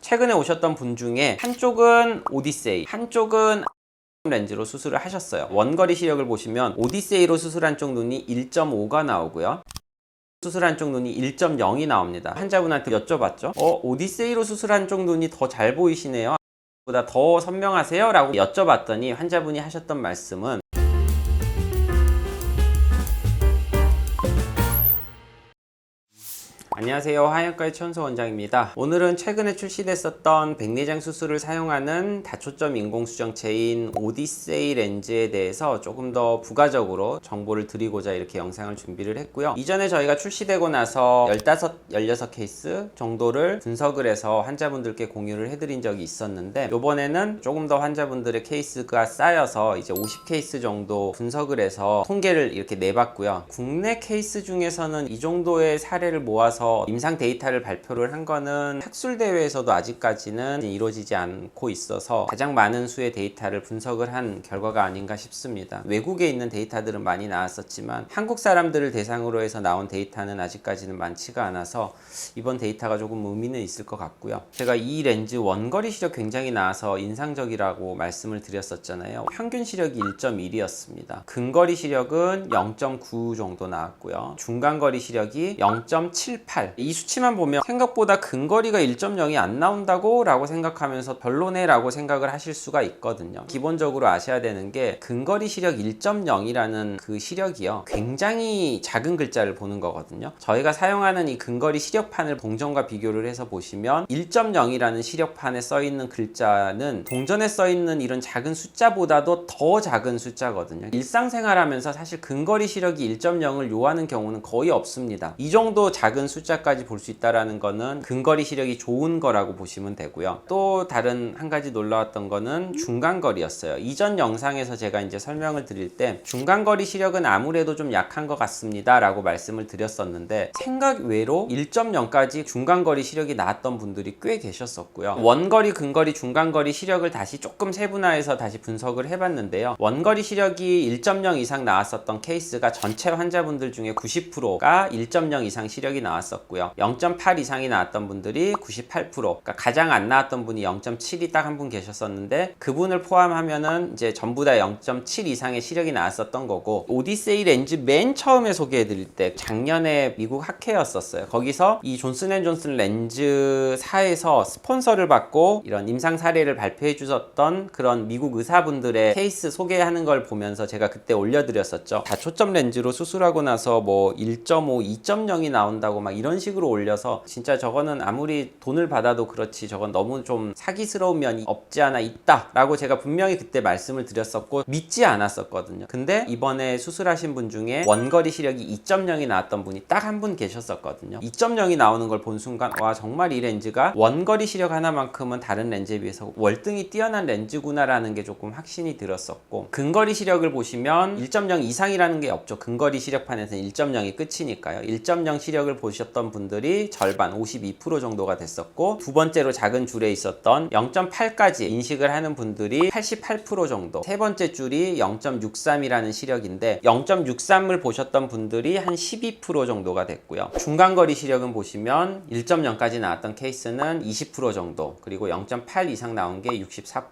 최근에 오셨던 분 중에 한쪽은 오디세이, 한쪽은 렌즈로 수술을 하셨어요. 원거리 시력을 보시면 오디세이로 수술한 쪽 눈이 1.5가 나오고요. 수술한 쪽 눈이 1.0이 나옵니다. 환자분한테 여쭤봤죠. 오디세이로 수술한 쪽 눈이 더 잘 보이시네요. 보다 더 선명하세요? 라고 여쭤봤더니 환자분이 하셨던 말씀은 안녕하세요. 하얀과의 천수 원장입니다. 오늘은 최근에 출시됐었던 백내장 수술을 사용하는 다초점 인공수정체인 오디세이 렌즈에 대해서 조금 더 부가적으로 정보를 드리고자 이렇게 영상을 준비를 했고요. 이전에 저희가 출시되고 나서 15, 16케이스 정도를 분석을 해서 환자분들께 공유를 해드린 적이 있었는데 이번에는 조금 더 환자분들의 케이스가 쌓여서 이제 50케이스 정도 분석을 해서 통계를 이렇게 내봤고요. 국내 케이스 중에서는 이 정도의 사례를 모아서 임상 데이터를 발표를 한 거는 학술대회에서도 아직까지는 이루어지지 않고 있어서 가장 많은 수의 데이터를 분석을 한 결과가 아닌가 싶습니다. 외국에 있는 데이터들은 많이 나왔었지만 한국 사람들을 대상으로 해서 나온 데이터는 아직까지는 많지가 않아서 이번 데이터가 조금 의미는 있을 것 같고요. 제가 이 렌즈 원거리 시력 굉장히 나와서 인상적이라고 말씀을 드렸었잖아요. 평균 시력이 1.1이었습니다. 근거리 시력은 0.9 정도 나왔고요. 중간거리 시력이 0.78. 이 수치만 보면 생각보다 근거리가 1.0이 안 나온다고 라고 생각하면서 별로네 라고 생각을 하실 수가 있거든요. 기본적으로 아셔야 되는 게 근거리 시력 1.0이라는 그 시력이요, 굉장히 작은 글자를 보는 거거든요. 저희가 사용하는 이 근거리 시력판을 동전과 비교를 해서 보시면 1.0이라는 시력판에 써 있는 글자는 동전에 써 있는 이런 작은 숫자보다도 더 작은 숫자거든요. 일상생활 하면서 사실 근거리 시력이 1.0을 요하는 경우는 거의 없습니다. 이 정도 작은 숫자까지 볼 수 있다는 거는 근거리 시력이 좋은 거라고 보시면 되고요. 또 다른 한 가지 놀라웠던 거는 중간거리였어요. 이전 영상에서 제가 이제 설명을 드릴 때 중간거리 시력은 아무래도 좀 약한 것 같습니다 라고 말씀을 드렸었는데 생각 외로 1.0까지 중간거리 시력이 나왔던 분들이 꽤 계셨었고요. 원거리, 근거리, 중간거리 시력을 다시 조금 세분화해서 다시 분석을 해봤는데요. 원거리 시력이 1.0 이상 나왔었던 케이스가 전체 환자분들 중에 90%가 1.0 이상 시력이 나왔었고요. 0.8 이상이 나왔던 분들이 98%, 그러니까 가장 안 나왔던 분이 0.7이 딱 한 분 계셨었는데 그분을 포함하면은 이제 전부 다 0.7 이상의 시력이 나왔었던 거고, 오디세이 렌즈 맨 처음에 소개해드릴 때 작년에 미국 학회였었어요. 거기서 이 존슨앤존슨 렌즈사에서 스폰서를 받고 이런 임상 사례를 발표해 주셨던 그런 미국 의사분들의 케이스 소개하는 걸 보면서 제가 그때 올려드렸었죠. 다초점 렌즈로 수술하고 나서 뭐 1.5, 2.0이 나온다고 막 이런 식으로 올려서 진짜 저거는 아무리 돈을 받아도 그렇지 저건 너무 좀 사기스러운 면이 없지 않아 있다 라고 제가 분명히 그때 말씀을 드렸었고 믿지 않았었거든요. 근데 이번에 수술하신 분 중에 원거리 시력이 2.0이 나왔던 분이 딱 한 분 계셨었거든요. 2.0이 나오는 걸 본 순간 와, 정말 이 렌즈가 원거리 시력 하나만큼은 다른 렌즈에 비해서 월등히 뛰어난 렌즈구나 라는 게 조금 확신이 들었었고, 근거리 시력을 보시면 1.0 이상이라는 게 없죠. 근거리 시력판에서는 1.0이 끝이니까요. 1.0 시력을 보셨던 분들이 절반 52% 정도가 됐었고, 두 번째로 작은 줄에 있었던 0.8까지 인식을 하는 분들이 88% 정도, 세 번째 줄이 0.63이라는 시력인데 0.63을 보셨던 분들이 한 12% 정도가 됐고요. 중간거리 시력은 보시면 1.0까지 나왔던 케이스는 20% 정도, 그리고 0.8 이상 나온 게 64%,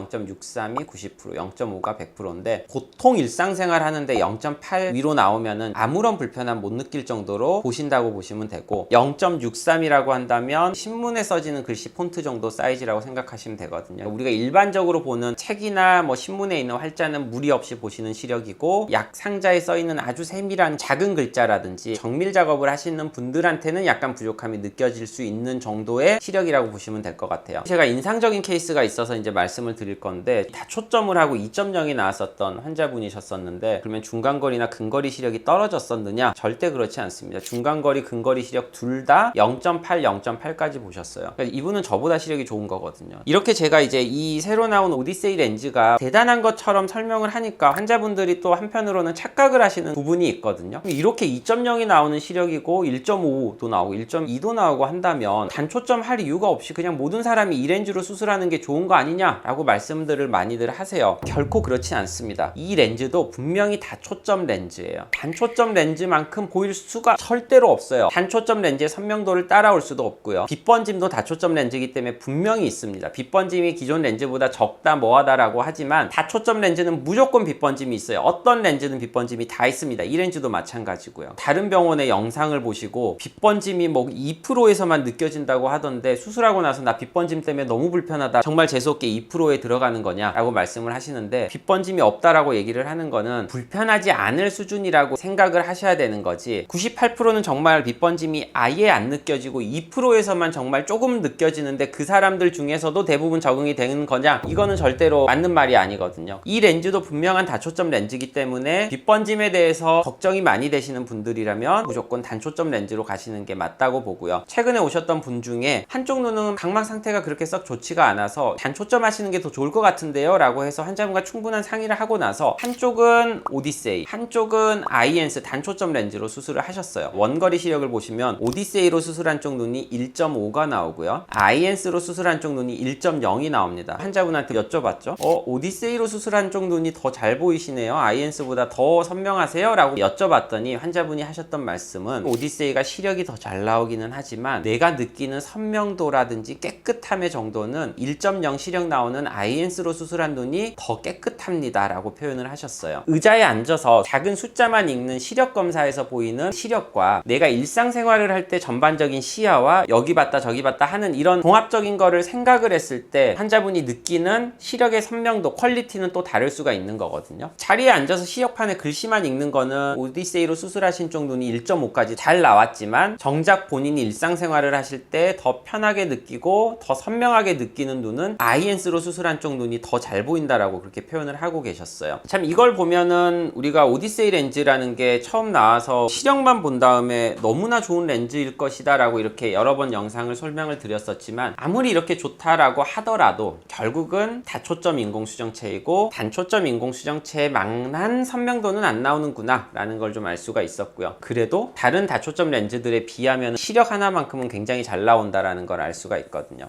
0.63이 90%, 0.5가 100%인데 보통 일상생활 하는데 0.8 위로 나오면은 아무런 불편함 못 느낄 정도로 보신다고 보시면 되고, 0.63이라고 한다면 신문에 써지는 글씨 폰트 정도 사이즈라고 생각하시면 되거든요. 우리가 일반적으로 보는 책이나 뭐 신문에 있는 활자는 무리 없이 보시는 시력이고, 약 상자에 써 있는 아주 세밀한 작은 글자라든지 정밀 작업을 하시는 분들한테는 약간 부족함이 느껴질 수 있는 정도의 시력이라고 보시면 될 것 같아요. 제가 인상적인 케이스가 있어서 이제 말씀을 드릴 건데, 다초점을 하고 2.0이 나왔었던 환자분이셨었는데 그러면 중간거리나 근거리 시력이 떨어졌었느냐? 절대 그렇지 않습니다. 중간거리, 근거리 시력 둘 다 0.8, 0.8까지 보셨어요. 그러니까 이분은 저보다 시력이 좋은 거거든요. 이렇게 제가 이제 이 새로 나온 오디세이 렌즈가 대단한 것처럼 설명을 하니까 환자분들이 또 한편으로는 착각을 하시는 부분이 있거든요. 이렇게 2.0이 나오는 시력이고 1.5도 나오고 1.2도 나오고 한다면 단초점 할 이유가 없이 그냥 모든 사람이 이 렌즈로 수술하는 게 좋은 거 아니냐라고 말씀들을 많이들 하세요. 결코 그렇지 않습니다. 이 렌즈도 분명히 다초점 렌즈예요. 단초점 렌즈만큼 보일 수가 절대로 없어요. 단초점 렌즈의 선명도를 따라올 수도 없고요. 빛번짐도 다초점 렌즈이기 때문에 분명히 있습니다. 빛번짐이 기존 렌즈보다 적다 뭐하다라고 하지만 다초점 렌즈는 무조건 빛번짐이 있어요. 어떤 렌즈는 빛번짐이 다 있습니다. 이 렌즈도 마찬가지고요. 다른 병원의 영상을 보시고 빛번짐이 뭐 2%에서만 느껴진다고 하던데 수술하고 나서 나 빛번짐 때문에 너무 불편하다, 정말 재수없게 2%에 들어가는 거냐 라고 말씀을 하시는데, 빛번짐이 없다라고 얘기를 하는 거는 불편하지 않을 수준이라고 생각을 하셔야 되는 거지, 98%는 정말 빛번짐이 아예 안 느껴지고 2%에서만 정말 조금 느껴지는데 그 사람들 중에서도 대부분 적응이 되는 거냐, 이거는 절대로 맞는 말이 아니거든요. 이 렌즈도 분명한 다초점 렌즈이기 때문에 빛번짐에 대해서 걱정이 많이 되시는 분들이라면 무조건 단초점 렌즈로 가시는 게 맞다고 보고요. 최근에 오셨던 분 중에 한쪽 눈은 각막 상태가 그렇게 썩 좋지가 않아서 단초점 하시는 게 더 좋을 것 같은데요 라고 해서 환자분과 충분한 상의를 하고 나서 한쪽은 오디세이, 한쪽은 아이엔스 단초점 렌즈로 수술을 하셨어요. 원거리 시력을 보시면 오디세이로 수술한 쪽 눈이 1.5가 나오고요, 아이엔스로 수술한 쪽 눈이 1.0이 나옵니다. 환자분한테 여쭤봤죠. 오디세이로 수술한 쪽 눈이 더 잘 보이시네요, 아이엔스보다 더 선명하세요? 라고 여쭤봤더니 환자분이 하셨던 말씀은 오디세이가 시력이 더 잘 나오기는 하지만 내가 느끼는 선명도라든지 깨끗함의 정도는 1.0 시력 나오는 아이엔스로 수술한 눈이 더 깨끗합니다 라고 표현을 하셨어요. 의자에 앉아서 작은 숫자만 읽는 시력 검사에서 보이는 시력과 내가 일상생활을 할 때 전반적인 시야와 여기 봤다 저기 봤다 하는 이런 종합적인 거를 생각을 했을 때 환자분이 느끼는 시력의 선명도, 퀄리티는 또 다를 수가 있는 거거든요. 자리에 앉아서 시력판에 글씨만 읽는 거는 오디세이로 수술하신 쪽 눈이 1.5까지 잘 나왔지만 정작 본인이 일상생활을 하실 때 더 편하게 느끼고 더 선명하게 느끼는 눈은 아이엔스로 수술한 쪽 눈이 더 잘 보인다라고 그렇게 표현을 하고 계셨어요. 참 이걸 보면은 우리가 오디세이 렌즈라는 게 처음 나와서 시력만 본 다음에 너무나 좋은 렌즈일 것이다 라고 이렇게 여러 번 영상을 설명을 드렸었지만, 아무리 이렇게 좋다라고 하더라도 결국은 다초점 인공수정체이고 단초점 인공수정체의 망한 선명도는 안 나오는구나 라는 걸 좀 알 수가 있었고요. 그래도 다른 다초점 렌즈들에 비하면 시력 하나만큼은 굉장히 잘 나온다라는 걸 알 수가 있거든요.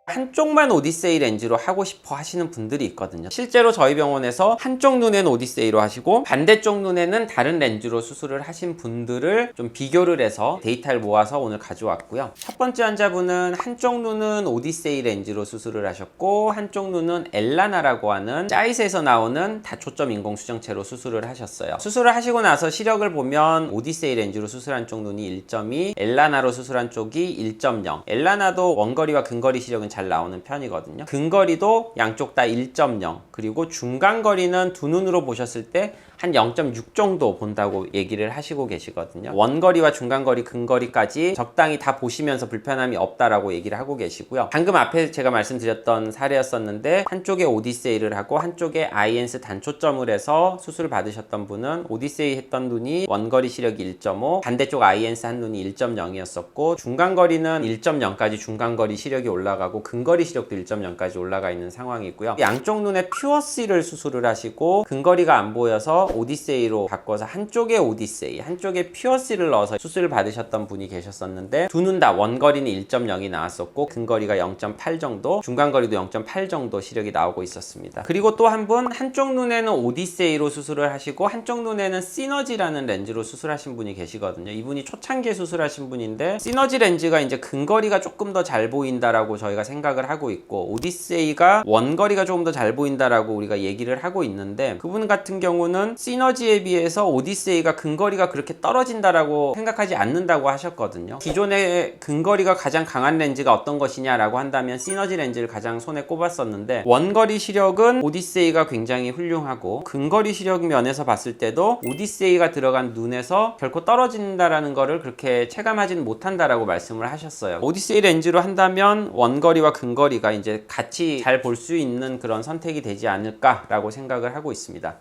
한쪽만 오디세이 렌즈로 하고 싶어 하시는 분들이 있거든요. 실제로 저희 병원에서 한쪽 눈에는 오디세이로 하시고 반대쪽 눈에는 다른 렌즈로 수술을 하신 분들을 좀 비교를 해서 데이터를 모아서 오늘 가져왔고요. 첫 번째 환자분은 한쪽 눈은 오디세이 렌즈로 수술을 하셨고 한쪽 눈은 엘라나라고 하는 짜이스에서 나오는 다초점 인공수정체로 수술을 하셨어요. 수술을 하시고 나서 시력을 보면 오디세이 렌즈로 수술한 쪽 눈이 1.2, 엘라나로 수술한 쪽이 1.0. 엘라나도 원거리와 근거리 시력은 잘 나오는 편이거든요. 근거리도 양쪽 다 1.0, 그리고 중간거리는 두 눈으로 보셨을 때 한 0.6 정도 본다고 얘기를 하시고 계시거든요. 원거리와 중간거리, 근거리까지 적당히 다 보시면서 불편함이 없다라고 얘기를 하고 계시고요. 방금 앞에 제가 말씀드렸던 사례였었는데 한쪽에 오디세이를 하고 한쪽에 아이엔스 단초점을 해서 수술을 받으셨던 분은 오디세이 했던 눈이 원거리 시력이 1.5, 반대쪽 아이엔스 한 눈이 1.0이었었고 중간거리는 1.0까지 중간거리 시력이 올라가고 근거리 시력도 1.0까지 올라가 있는 상황이고요. 양쪽 눈에 퓨어시를 수술을 하시고 근거리가 안 보여서 오디세이로 바꿔서 한쪽에 오디세이, 한쪽에 퓨어시를 넣어서 수술을 받으셨던 분이 계셨었는데 두 눈 다 원거리는 1.0이 나왔었고 근거리가 0.8 정도, 중간거리도 0.8 정도 시력이 나오고 있었습니다. 그리고 또 한 분, 한쪽 눈에는 오디세이로 수술을 하시고 한쪽 눈에는 시너지라는 렌즈로 수술하신 분이 계시거든요. 이분이 초창기에 수술하신 분인데 시너지 렌즈가 이제 근거리가 조금 더 잘 보인다라고 저희가 생각을 하고 있고 오디세이가 원거리가 조금 더 잘 보인다라고 우리가 얘기를 하고 있는데, 그분 같은 경우는 시너지에 비해서 오디세이가 근거리가 그렇게 떨어진다라고 생각하지 않는다고 하셨거든요. 기존에 근거리가 가장 강한 렌즈가 어떤 것이냐라고 한다면 시너지 렌즈를 가장 손에 꼽았었는데, 원거리 시력은 오디세이가 굉장히 훌륭하고 근거리 시력 면에서 봤을 때도 오디세이가 들어간 눈에서 결코 떨어진다라는 거를 그렇게 체감하지는 못한다라고 말씀을 하셨어요. 오디세이 렌즈로 한다면 원거리와 근거리가 이제 같이 잘 볼 수 있는 그런 선택이 되지 않을까라고 생각을 하고 있습니다.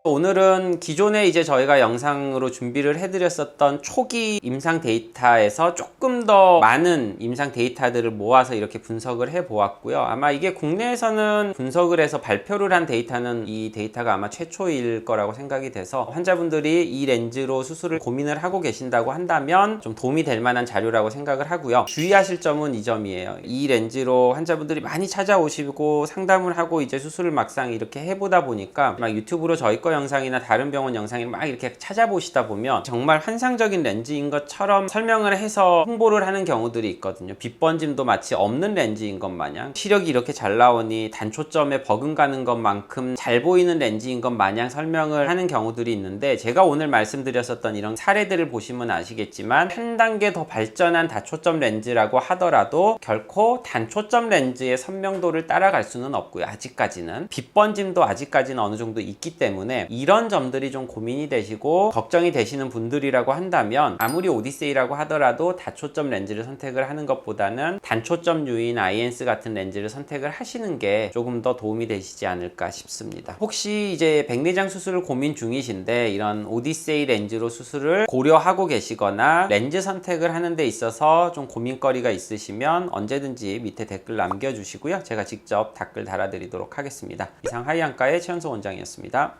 오늘은 기존에 이제 저희가 영상으로 준비를 해드렸었던 초기 임상 데이터에서 조금 더 많은 임상 데이터들을 모아서 이렇게 분석을 해보았고요. 아마 이게 국내에서는 분석을 해서 발표를 한 데이터는 이 데이터가 아마 최초일 거라고 생각이 돼서 환자분들이 이 렌즈로 수술을 고민을 하고 계신다고 한다면 좀 도움이 될 만한 자료라고 생각을 하고요. 주의하실 점은 이 점이에요. 이 렌즈로 환자분들이 많이 찾아오시고 상담을 하고 이제 수술을 막상 이렇게 해보다 보니까 막 유튜브로 저희 거 영상이나 다른 병원 영상을 막 이렇게 찾아보시다 보면 정말 환상적인 렌즈인 것처럼 설명을 해서 홍보를 하는 경우들이 있거든요. 빛번짐도 마치 없는 렌즈인 것 마냥, 시력이 이렇게 잘 나오니 단초점에 버금가는 것만큼 잘 보이는 렌즈인 것 마냥 설명을 하는 경우들이 있는데, 제가 오늘 말씀드렸었던 이런 사례들을 보시면 아시겠지만 한 단계 더 발전한 다초점 렌즈라고 하더라도 결코 단초점 렌즈의 선명도를 따라갈 수는 없고요. 아직까지는 빛번짐도 아직까지는 어느 정도 있기 때문에 이런 점들이 좀 고민이 되시고 걱정이 되시는 분들이라고 한다면, 아무리 오디세이라고 하더라도 다초점 렌즈를 선택을 하는 것보다는 단초점 유인 아이엔스 같은 렌즈를 선택을 하시는 게 조금 더 도움이 되시지 않을까 싶습니다. 혹시 이제 백내장 수술을 고민 중이신데 이런 오디세이 렌즈로 수술을 고려하고 계시거나 렌즈 선택을 하는 데 있어서 좀 고민거리가 있으시면 언제든지 밑에 댓글 남겨주시고요. 제가 직접 댓글 달아드리도록 하겠습니다. 이상 하이안과의 최현석 원장이었습니다.